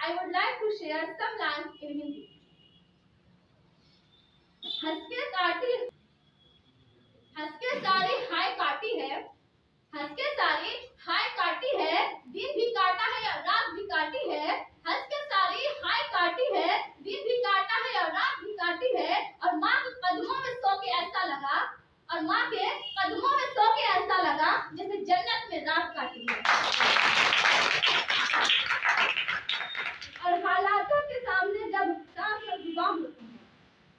I would like to share some lines in Hindi. हंस के काटी हंस के सारी हाय काटी है हंस के सारी हाय काटी है दिन भी काटा है और रात भी काटी है हंस के सारी हाय काटी है दिन भी काटा है और रात भी काटी है और माँ के कदमों में सो के ऐसा लगा और माँ के कदमों में सो के ऐसा लगा जैसे जन्नत में रात काटी है। और हालातों के सामने जब सांस में जुबान होती है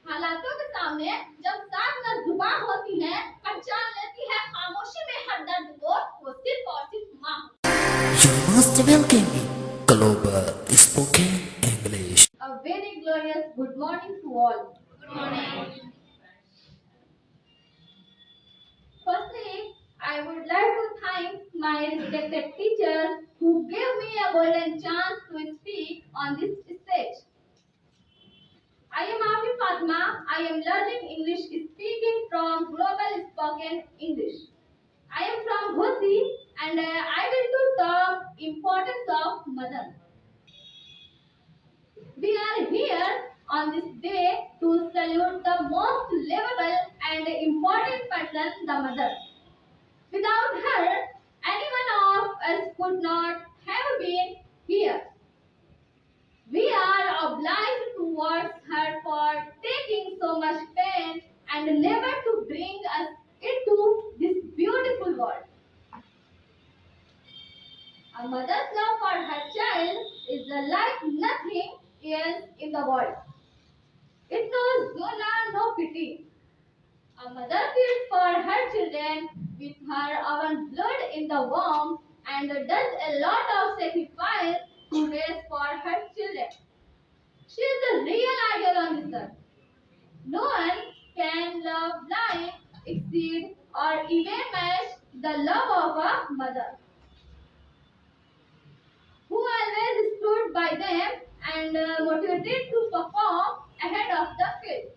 हालातों के सामने जब सांस में जुबान होती है पहचान लेती है खामोशी में हर दर्द को वो सिर्फ और सिर्फ माँ। You must welcome Global Spoken English. A very glorious good morning to all. Good morning. Firstly, I would like to thank my respected teachers who gave me a golden chance to speak on this stage. I am Afi Fatma. I am learning English speaking from Global Spoken English. I am from Ghosi and I will to talk importance of mother. We are here on this day to salute the most lovable and important person, the mother. Without her, any one of us could not have been here. We are obliged towards her for taking so much pain and labor to bring us into this beautiful world. A mother's love for her child is like nothing else in the world. It knows no love, no pity. A mother feels for her children with her own blood in the womb and does a lot of sacrifice to raise for her children. She is the real ideal on this earth. No one can love life, exceed, or even match the love of a mother, who always stood by them and motivated to perform ahead of the field.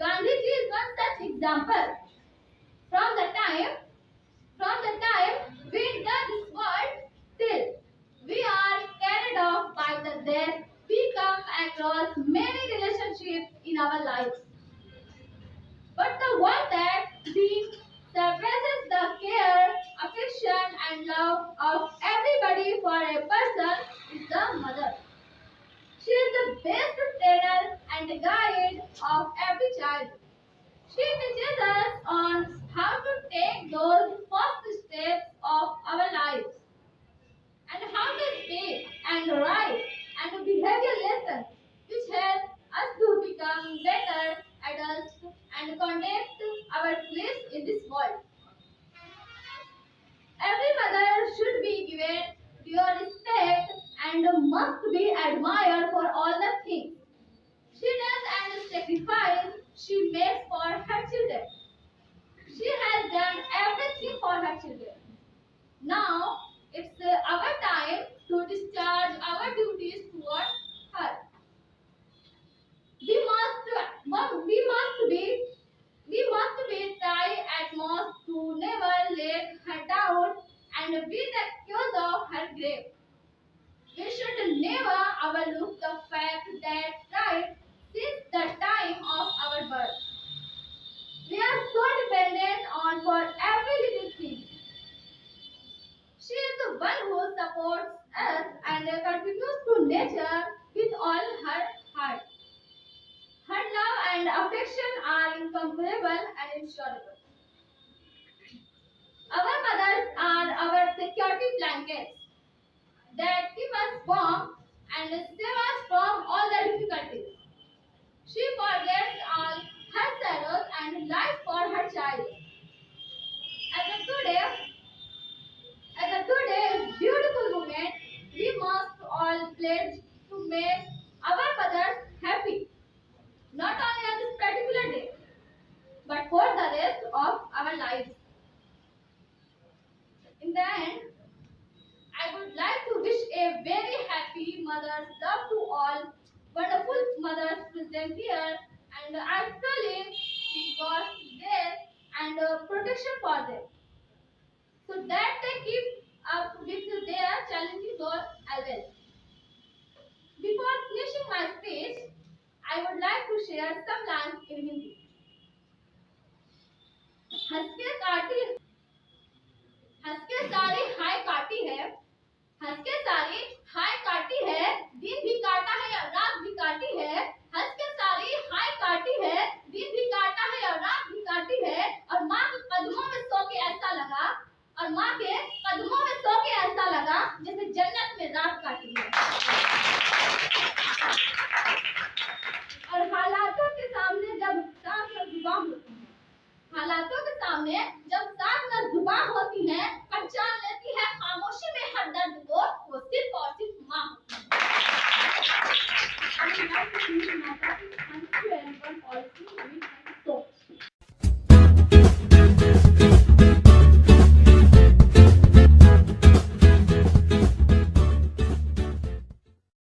Gandhiji is one such example. From the time we enter this world till we are carried off by the death, we come across many relationships in our lives. But the one that surpasses the care, affection, and love of everybody for a person is the mother. She is the best trainer and guide of every child. She teaches us on how to take those first steps of our lives and how to speak and write and behavior lessons which help us to become better adults and conduct our place in this world. Every mother should be given due respect and must be admired for all the things she does and sacrifice she makes for her children. She has done everything for her children. Now it's our time to discharge our duties towards her. We must be try at most to never let her down and be the cause of her grave. We should never overlook the fact that right since the time of our birth, we are so dependent on for every little thing. She is the one who supports us and contributes to nature with all her heart. Her love and affection are incomparable and insurable. Our mothers are our security blankets that keep us warm and save us from all the difficulties. She forgets all her sorrows and lies for her child. As a today, beautiful moment, we must all pledge to make our mothers happy, not only on this particular day, but for the rest of our lives. In the end, I would like to wish a very happy Mother's Love to all wonderful mothers present here, and I truly see God's grace and protection for them, so that they keep up with their challenging goals always. share some lines in Hindi. हंस के काटी हंस के सारी हाय काटी है हंस के सारी हाय काटी है दिन भी काटा है और रात भी काटी है हंस के सारी हाय काटी है दिन भी काटा है और रात भी काटी है और माँ के कदमों में सो के ऐसा लगा और माँ के कदमों में सो के ऐसा लगा जैसे जन्नत में रात काटी है। और हालातों के सामने जब सांस न जुबान होती है हालातों के सामने जब सांस न जुबान होती है पहचान लेती है खामोशी में हर दर्द को वो सिर्फ और सिर्फ माँ होती है।